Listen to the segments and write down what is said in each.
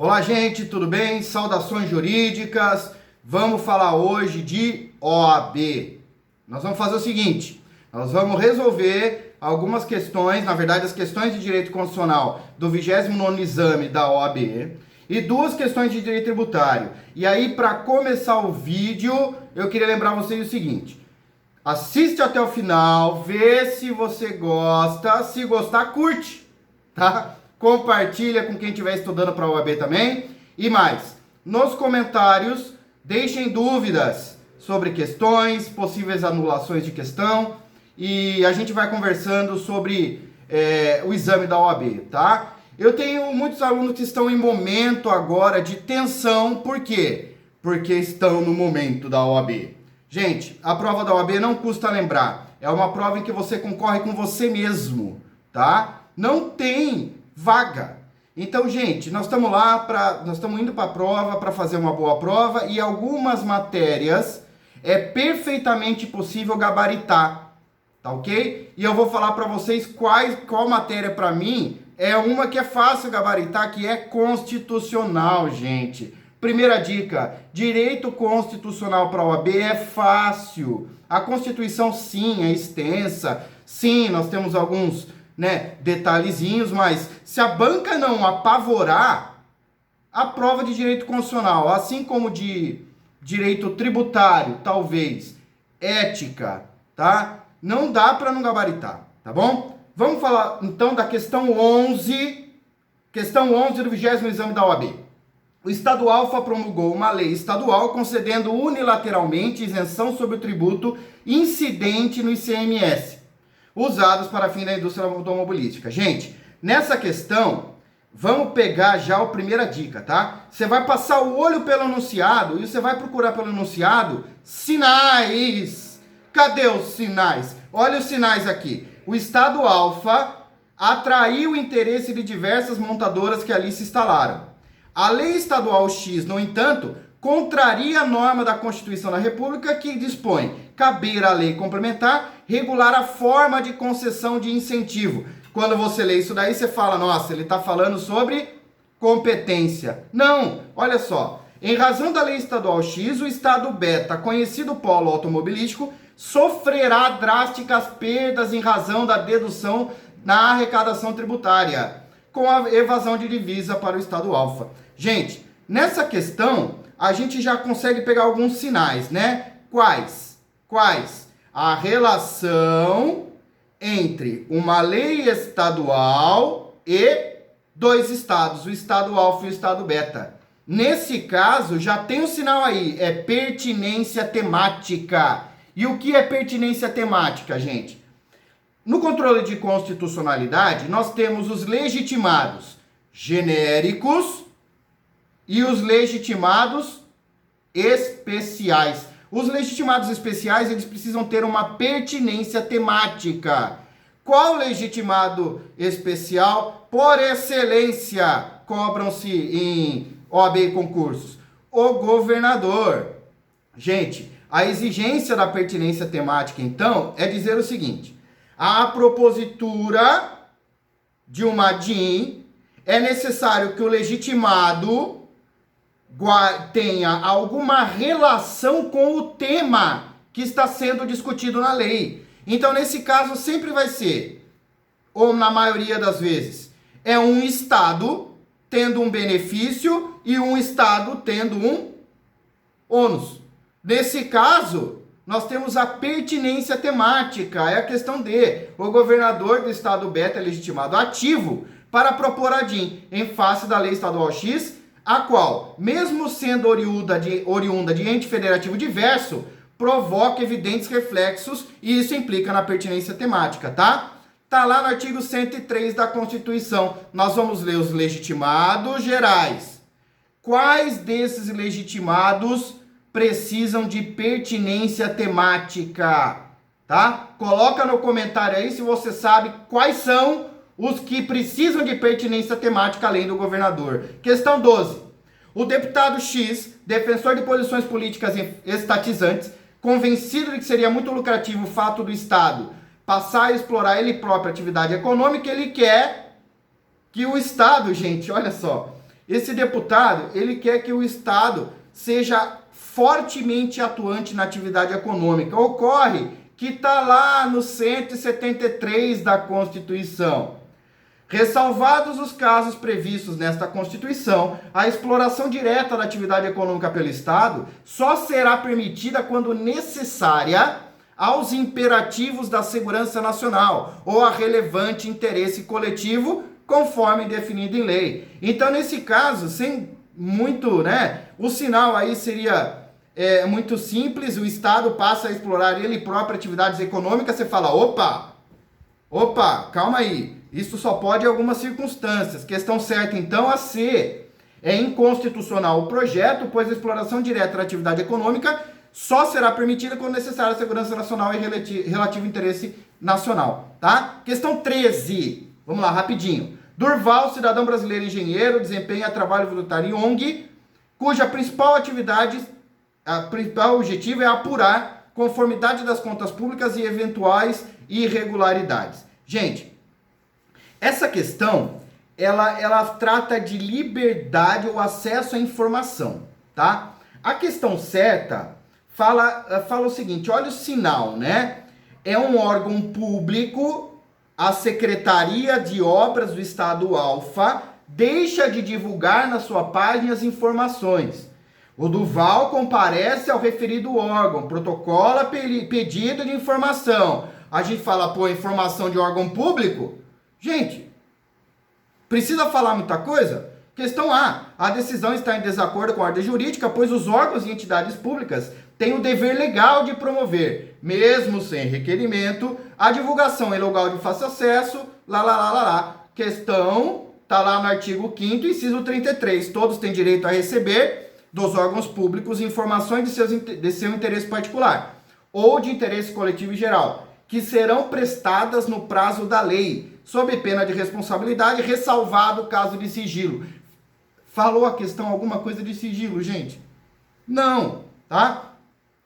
Olá, gente, tudo bem? Saudações jurídicas. Vamos falar hoje de OAB. Nós vamos fazer o seguinte, nós vamos resolver algumas questões, na verdade as questões de direito constitucional do 29º exame da OAB e duas questões de direito tributário. E aí, para começar o vídeo, eu queria lembrar vocês o seguinte: assiste até o final, vê se você gosta, se gostar, curte, tá? Compartilha com quem estiver estudando para a OAB também. E mais, nos comentários, deixem dúvidas sobre questões, possíveis anulações de questão. E a gente vai conversando sobre o exame da OAB, tá? Eu tenho muitos alunos que estão em momento agora de tensão. Por quê? Porque estão no momento da OAB. Gente, a prova da OAB não custa lembrar. É uma prova em que você concorre com você mesmo, tá? Não tem vaga. Então, gente, nós estamos indo para a prova para fazer uma boa prova e algumas matérias é perfeitamente possível gabaritar, tá ok? E eu vou falar para vocês qual matéria para mim é uma que é fácil gabaritar, que é constitucional, gente. Primeira dica, direito constitucional para a OAB é fácil. A Constituição, sim, é extensa. Sim, nós temos alguns detalhezinhos, mas se a banca não apavorar, a prova de direito constitucional, assim como de direito tributário, talvez, ética, tá? Não dá para não gabaritar, tá bom? Vamos falar então da questão 11 do 20º exame da OAB. O Estado Alfa promulgou uma lei estadual concedendo unilateralmente isenção sobre o tributo incidente no ICMS, usados para fim da indústria automobilística. Gente, nessa questão, vamos pegar já a primeira dica, tá? Você vai passar o olho pelo enunciado e você vai procurar pelo enunciado sinais. Cadê os sinais? Olha os sinais aqui. O Estado Alfa atraiu o interesse de diversas montadoras que ali se instalaram. A Lei Estadual X, no entanto, contraria a norma da Constituição da República que dispõe caber à lei complementar regular a forma de concessão de incentivo. Quando você lê isso daí, você fala, nossa, ele está falando sobre competência. Não, olha só. Em razão da Lei Estadual X, o Estado beta, conhecido polo automobilístico, sofrerá drásticas perdas em razão da dedução na arrecadação tributária, com a evasão de divisa para o Estado Alfa. Gente, nessa questão, a gente já consegue pegar alguns sinais, né? Quais? A relação entre uma lei estadual e dois estados, o Estado Alfa e o Estado Beta. Nesse caso, já tem um sinal aí, é pertinência temática. E o que é pertinência temática, gente? No controle de constitucionalidade, nós temos os legitimados genéricos e os legitimados especiais. Os legitimados especiais, eles precisam ter uma pertinência temática. Qual legitimado especial, por excelência, cobram-se em OAB e concursos? O governador. Gente, a exigência da pertinência temática, então, é dizer o seguinte: a propositura de uma DIN é necessário que o legitimado tenha alguma relação com o tema que está sendo discutido na lei. Então, nesse caso, sempre vai ser, ou na maioria das vezes, é um estado tendo um benefício e um estado tendo um ônus. Nesse caso, nós temos a pertinência temática, é a questão de o governador do estado beta é legitimado ativo para propor a DIN em face da Lei Estadual X, a qual, mesmo sendo oriunda de ente federativo diverso, provoca evidentes reflexos e isso implica na pertinência temática, tá? Tá lá no artigo 103 da Constituição. Nós vamos ler os legitimados gerais. Quais desses legitimados precisam de pertinência temática? Tá? Coloca no comentário aí se você sabe quais são os que precisam de pertinência temática além do governador. Questão 12. O deputado X, defensor de posições políticas estatizantes, convencido de que seria muito lucrativo o fato do Estado passar a explorar ele próprio a atividade econômica, ele quer que o Estado, gente, olha só, Esse deputado, ele quer que o Estado seja fortemente atuante na atividade econômica. Ocorre que está lá no 173 da Constituição. Ressalvados os casos previstos nesta Constituição, a exploração direta da atividade econômica pelo Estado só será permitida quando necessária aos imperativos da segurança nacional ou a relevante interesse coletivo, conforme definido em lei. Então, nesse caso, sem muito, o sinal aí seria muito simples, o Estado passa a explorar ele próprio atividades econômicas, você fala, opa, calma aí. Isso só pode em algumas circunstâncias. Questão certa, então, a C. É inconstitucional o projeto, pois a exploração direta da atividade econômica só será permitida quando necessária a segurança nacional e relativo interesse nacional, tá? Questão 13. Vamos lá, rapidinho. Durval, cidadão brasileiro engenheiro, desempenha trabalho voluntário em ONG, cuja principal objetivo é apurar conformidade das contas públicas e eventuais irregularidades. Gente, essa questão, ela trata de liberdade ou acesso à informação, tá? A questão certa fala o seguinte, olha o sinal, É um órgão público, a Secretaria de Obras do Estado Alfa deixa de divulgar na sua página as informações. O Durval comparece ao referido órgão, protocola pedido de informação. A gente fala, informação de órgão público? Gente, precisa falar muita coisa? Questão A. A decisão está em desacordo com a ordem jurídica, pois os órgãos e entidades públicas têm o dever legal de promover, mesmo sem requerimento, a divulgação em local de fácil acesso, Questão está lá no artigo 5º, inciso 33. Todos têm direito a receber dos órgãos públicos informações de seu interesse particular ou de interesse coletivo e geral, que serão prestadas no prazo da lei, sob pena de responsabilidade, ressalvado o caso de sigilo. Falou a questão alguma coisa de sigilo, gente? Não, tá?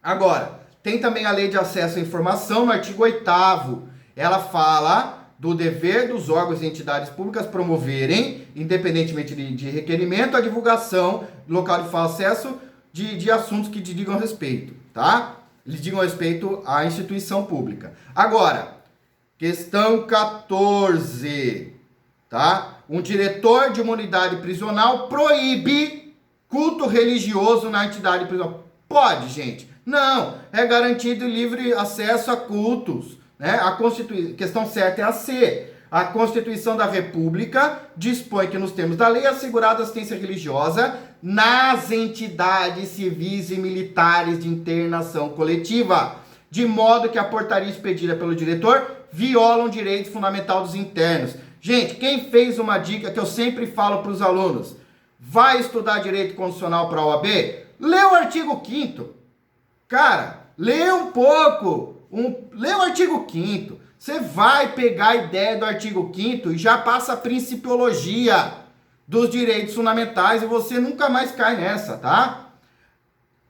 Agora, tem também a Lei de Acesso à Informação, no artigo 8º. Ela fala do dever dos órgãos e entidades públicas promoverem, independentemente de requerimento, a divulgação local de fácil acesso de assuntos que digam respeito, tá? Eles digam respeito à instituição pública. Agora, questão 14, tá? Um diretor de uma unidade prisional proíbe culto religioso na entidade prisional. Pode, gente? Não, é garantido livre acesso a cultos, A questão certa é a C. A Constituição da República dispõe que, nos termos da lei, é assegurada assistência religiosa nas entidades civis e militares de internação coletiva, de modo que a portaria expedida pelo diretor viola um direito fundamental dos internos. Gente, quem fez uma dica que eu sempre falo para os alunos, vai estudar direito constitucional para a OAB? Lê o artigo 5º. Cara, lê um pouco. Lê o artigo 5º. Você vai pegar a ideia do artigo 5º e já passa a principiologia dos direitos fundamentais e você nunca mais cai nessa, tá?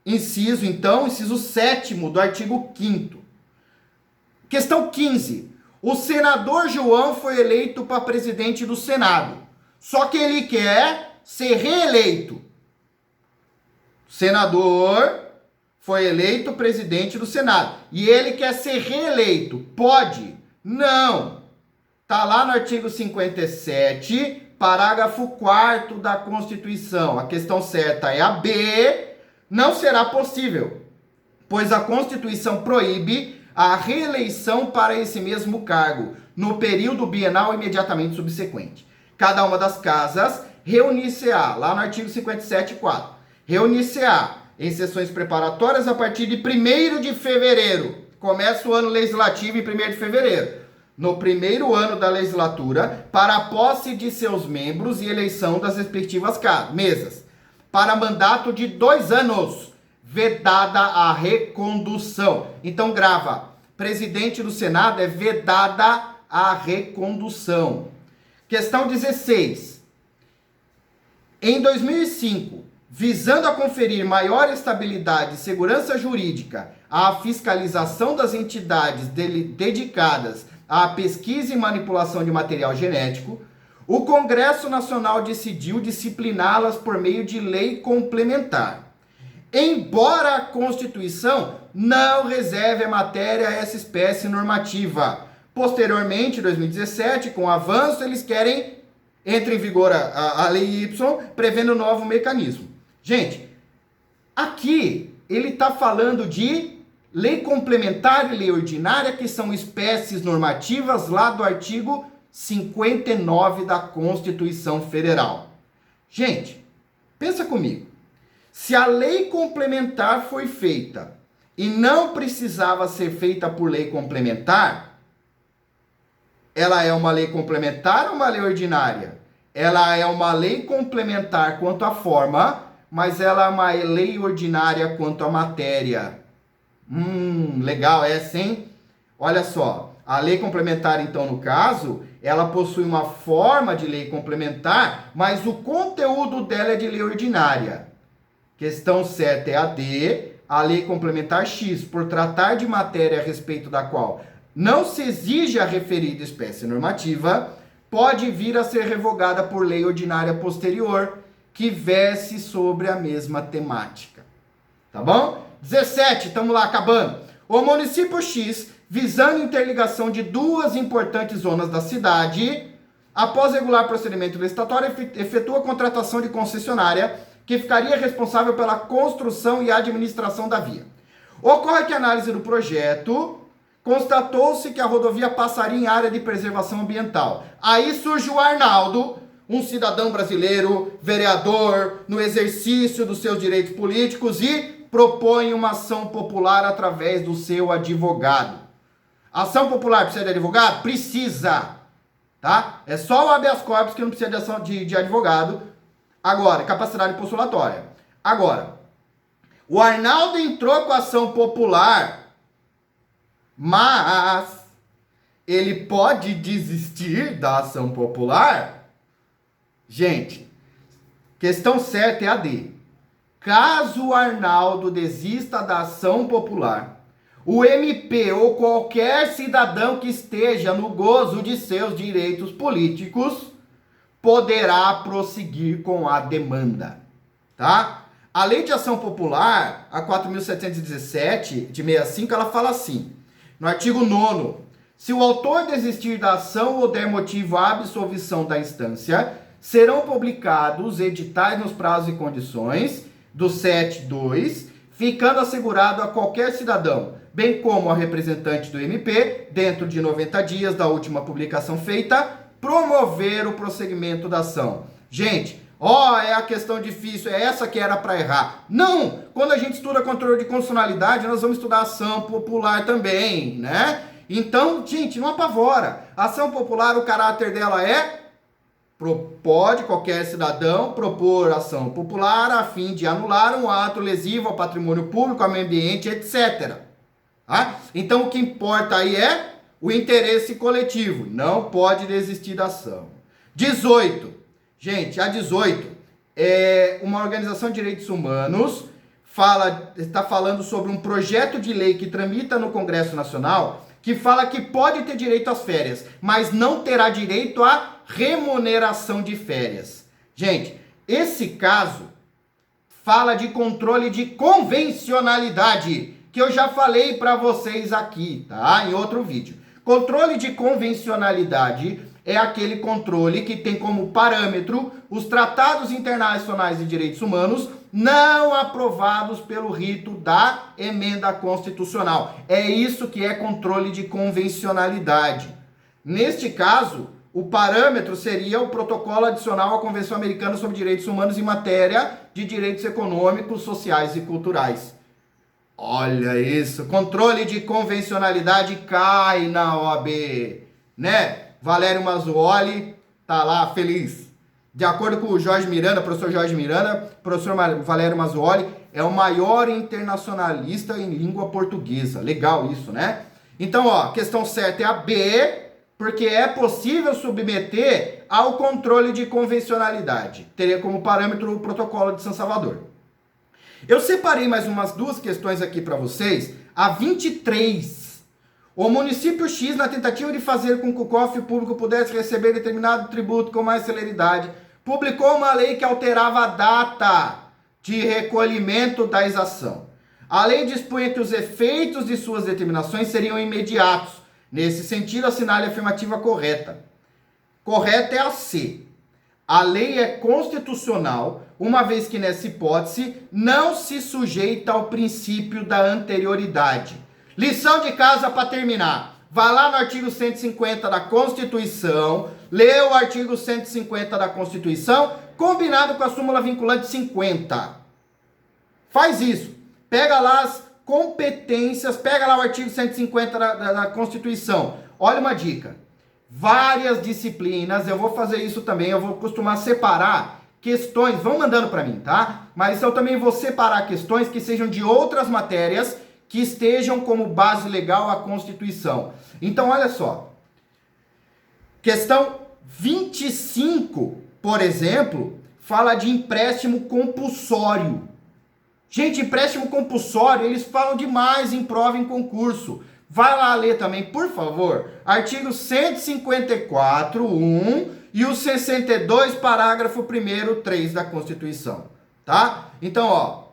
Inciso 7º do artigo 5º. Questão 15. O senador João foi eleito para presidente do Senado. Só que ele quer ser reeleito. Senador foi eleito presidente do Senado. E ele quer ser reeleito. Pode? Não. Está lá no artigo 57, parágrafo 4º da Constituição. A questão certa é a B. Não será possível, pois a Constituição proíbe a reeleição para esse mesmo cargo no período bienal imediatamente subsequente. Cada uma das casas reunir-se-á, lá no artigo 57.4, reunir-se-á em sessões preparatórias a partir de 1º de fevereiro. Começa o ano legislativo em 1º de fevereiro. No primeiro ano da legislatura, para a posse de seus membros e eleição das respectivas mesas. Para mandato de 2 anos, vedada a recondução. Então grava, presidente do Senado é vedada a recondução. Questão 16. Em 2005, visando a conferir maior estabilidade e segurança jurídica à fiscalização das entidades dedicadas à pesquisa e manipulação de material genético, O Congresso Nacional decidiu discipliná-las por meio de lei complementar. Embora a Constituição não reserve a matéria a essa espécie normativa. Posteriormente, em 2017, com o avanço, eles querem entre em vigor a Lei Y, prevendo um novo mecanismo. Gente, aqui ele está falando de lei complementar e lei ordinária, que são espécies normativas lá do artigo 59 da Constituição Federal. Gente, pensa comigo. Se a lei complementar foi feita e não precisava ser feita por lei complementar, ela é uma lei complementar ou uma lei ordinária? Ela é uma lei complementar quanto à forma, mas ela é uma lei ordinária quanto à matéria. Legal essa, hein? Olha só, a lei complementar, então, no caso, ela possui uma forma de lei complementar, mas o conteúdo dela é de lei ordinária. Questão certa é a D, a lei complementar X, por tratar de matéria a respeito da qual não se exige a referida espécie normativa, pode vir a ser revogada por lei ordinária posterior, que verse sobre a mesma temática. Tá bom? 17, estamos lá acabando. O município X, visando interligação de duas importantes zonas da cidade, após regular procedimento licitatório, efetua a contratação de concessionária, que ficaria responsável pela construção e administração da via. Ocorre que a análise do projeto constatou-se que a rodovia passaria em área de preservação ambiental. Aí surge o Arnaldo, um cidadão brasileiro, vereador, no exercício dos seus direitos políticos e propõe uma ação popular através do seu advogado. Ação popular precisa de advogado? Precisa, tá? É só o habeas corpus que não precisa de ação de advogado. Agora, capacidade postulatória. Agora, o Arnaldo entrou com a ação popular, mas ele pode desistir da ação popular? Gente, questão certa é a D. Caso o Arnaldo desista da ação popular, o MP ou qualquer cidadão que esteja no gozo de seus direitos políticos poderá prosseguir com a demanda, tá? A Lei de Ação Popular, a 4.717, de 65, ela fala assim, no artigo 9º, se o autor desistir da ação ou der motivo à absolvição da instância, serão publicados editais nos prazos e condições do 7.2, ficando assegurado a qualquer cidadão, bem como a representante do MP, dentro de 90 dias da última publicação feita, promover o prosseguimento da ação. Gente, é a questão difícil, é essa que era para errar. Não! Quando a gente estuda controle de constitucionalidade, nós vamos estudar ação popular também, né? Então, gente, não apavora. A ação popular, o caráter dela pode qualquer cidadão propor ação popular a fim de anular um ato lesivo ao patrimônio público, ao meio ambiente, etc. Tá? Então, o que importa aí é o interesse coletivo, não pode desistir da ação. 18. Gente, a 18 é uma organização de direitos humanos, está falando sobre um projeto de lei que tramita no Congresso Nacional, que fala que pode ter direito às férias, mas não terá direito à remuneração de férias. Gente, esse caso fala de controle de convencionalidade, que eu já falei para vocês aqui, tá? Em outro vídeo. Controle de convencionalidade é aquele controle que tem como parâmetro os tratados internacionais de direitos humanos não aprovados pelo rito da emenda constitucional. É isso que é controle de convencionalidade. Neste caso, o parâmetro seria o protocolo adicional à Convenção Americana sobre Direitos Humanos em matéria de direitos econômicos, sociais e culturais. Olha isso, controle de convencionalidade cai na OAB, né? Valério Mazzuoli tá lá feliz. De acordo com o Jorge Miranda, professor Jorge Miranda, professor Valério Mazzuoli é o maior internacionalista em língua portuguesa. Legal isso, né? Então, a questão certa é a B, porque é possível submeter ao controle de convencionalidade. Teria como parâmetro o protocolo de São Salvador. Eu separei mais umas duas questões aqui para vocês. A 23. O município X, na tentativa de fazer com que o cofre público pudesse receber determinado tributo com mais celeridade, publicou uma lei que alterava a data de recolhimento da exação. A lei dispunha que os efeitos de suas determinações seriam imediatos. Nesse sentido, assinale a afirmativa correta. Correta é a C. A lei é constitucional, uma vez que nessa hipótese não se sujeita ao princípio da anterioridade. Lição de casa para terminar. Vai lá no artigo 150 da Constituição, lê o artigo 150 da Constituição, combinado com a súmula vinculante 50. Faz isso. Pega lá as competências, pega lá o artigo 150 da Constituição. Olha uma dica. Várias disciplinas, eu vou fazer isso também, eu vou costumar separar questões, vão mandando para mim, tá? Mas eu também vou separar questões que sejam de outras matérias que estejam como base legal a Constituição. Então, olha só. Questão 25, por exemplo, fala de empréstimo compulsório. Gente, empréstimo compulsório, eles falam demais em prova, em concurso. Vai lá ler também, por favor, artigo 154, 1 e o 62, parágrafo 1º, 3 da Constituição, tá? Então, ó,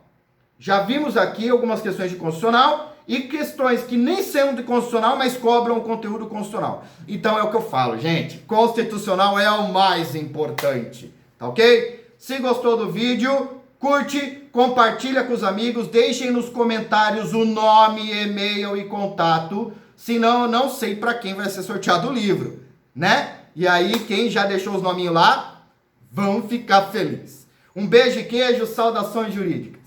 já vimos aqui algumas questões de constitucional e questões que nem são de constitucional, mas cobram o conteúdo constitucional. Então é o que eu falo, gente, constitucional é o mais importante, tá ok? Se gostou do vídeo, curte, compartilha com os amigos, deixem nos comentários o nome, e-mail e contato, senão eu não sei para quem vai ser sorteado o livro, né? E aí, quem já deixou os nominhos lá, vão ficar felizes. Um beijo e queijo, saudações jurídicas.